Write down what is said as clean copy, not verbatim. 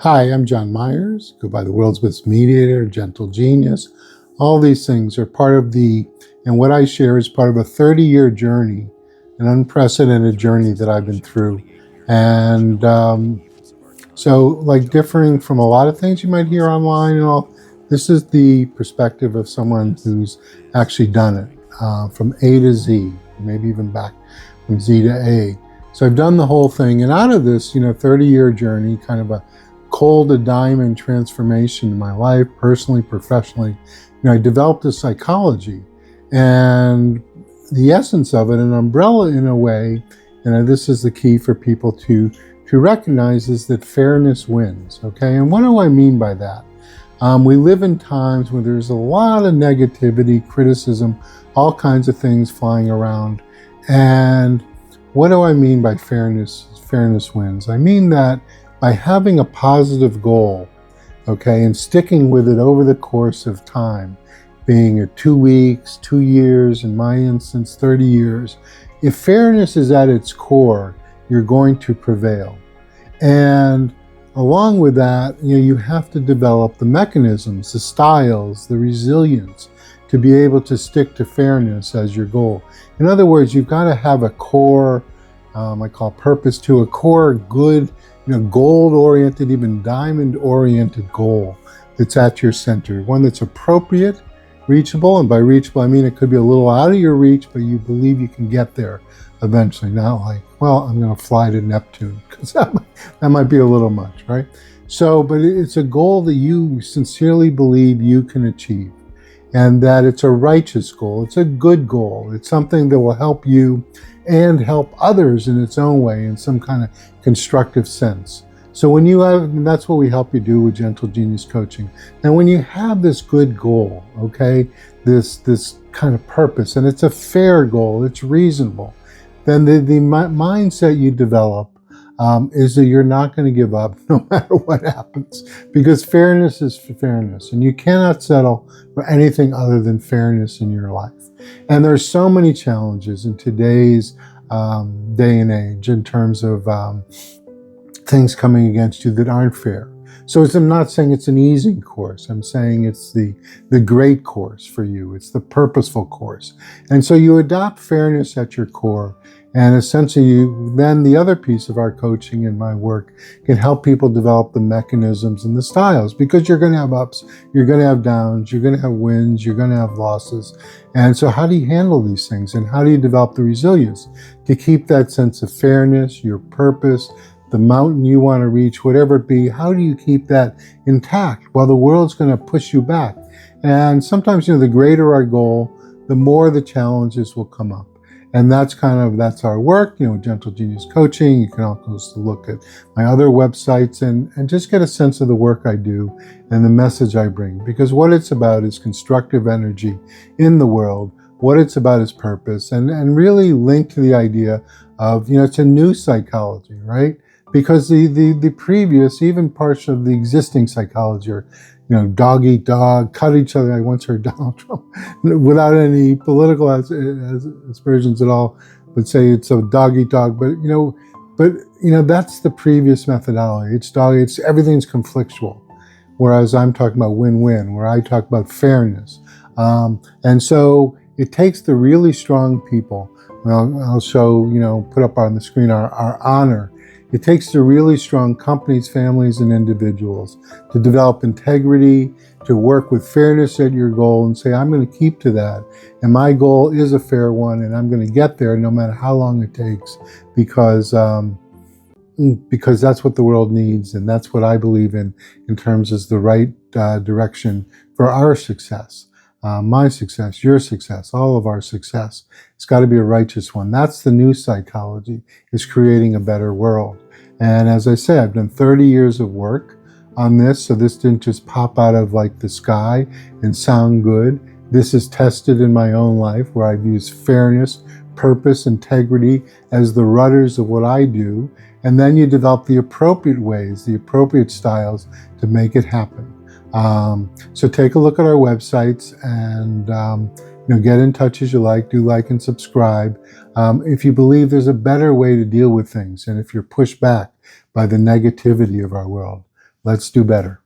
Hi, I'm John Myers, go by the world's best mediator, gentle genius. All these things are part of and what I share is part of a 30-year journey, an unprecedented journey that I've been through. And like differing from a lot of things you might hear online and all, this is the perspective of someone who's actually done it from A to Z, maybe even back from Z to A. So I've done the whole thing. And out of this, 30-year journey, kind of a coal to diamond transformation in my life, personally, professionally, I developed a psychology, and the essence of it, an umbrella in a way, and this is the key for people to recognize, is that fairness wins. Okay, and what do I mean by that? We live in times where there's a lot of negativity, criticism, all kinds of things flying around. And what do I mean by fairness? Fairness wins. I mean that by having a positive goal, okay, and sticking with it over the course of time, being it 2 weeks, 2 years, in my instance, 30 years, if fairness is at its core, you're going to prevail. And along with that, you have to develop the mechanisms, the styles, the resilience to be able to stick to fairness as your goal. In other words, you've got to have a core, I call purpose, to a core good, gold-oriented, even diamond-oriented goal that's at your center. One that's appropriate, reachable, and by reachable, I mean it could be a little out of your reach, but you believe you can get there eventually. Not like, well, I'm going to fly to Neptune, because that might be a little much, right? So, but it's a goal that you sincerely believe you can achieve, and that it's a righteous goal. It's a good goal. It's something that will help you and help others in its own way, in some kind of constructive sense. So when you have, and that's what we help you do with Gentle Genius Coaching. And when you have this good goal, okay, this kind of purpose, and it's a fair goal, it's reasonable, then the mindset you develop is that you're not going to give up no matter what happens, because fairness is fairness, and you cannot settle for anything other than fairness in your life. And there's so many challenges in today's day and age in terms of things coming against you that aren't fair. So I'm not saying it's an easy course. I'm saying it's the great course for you. It's the purposeful course. And so you adopt fairness at your core. And essentially, then the other piece of our coaching and my work can help people develop the mechanisms and the styles, because you're going to have ups, you're going to have downs, you're going to have wins, you're going to have losses. And so how do you handle these things? And how do you develop the resilience to keep that sense of fairness, your purpose, the mountain you want to reach, whatever it be? How do you keep that intact while the world's going to push you back? And sometimes, the greater our goal, the more the challenges will come up. And that's our work, Gentle Genius Coaching. You can also look at my other websites and just get a sense of the work I do and the message I bring. Because what it's about is constructive energy in the world. What it's about is purpose, and really linked to the idea of, it's a new psychology, right? Because the previous, even parts of the existing psychology are, dog eat dog, cut each other. I once heard Donald Trump, without any political aspersions at all, would say it's a dog eat dog. But that's the previous methodology. It's everything's conflictual, whereas I'm talking about win-win, where I talk about fairness. And so it takes the really strong people. I'll show, put up on the screen our honor. It takes the really strong companies, families, and individuals to develop integrity, to work with fairness at your goal and say, I'm going to keep to that. And my goal is a fair one, and I'm going to get there no matter how long it takes, because that's what the world needs, and that's what I believe in terms of the right direction for our success. My success, your success, all of our success. It's got to be a righteous one. That's the new psychology, is creating a better world. And as I say, I've done 30 years of work on this, so this didn't just pop out of like the sky and sound good. This is tested in my own life, where I've used fairness, purpose, integrity as the rudders of what I do. And then you develop the appropriate ways, the appropriate styles to make it happen. So take a look at our websites and get in touch as you like. Do like and subscribe. If you believe there's a better way to deal with things, and if you're pushed back by the negativity of our world, Let's do better.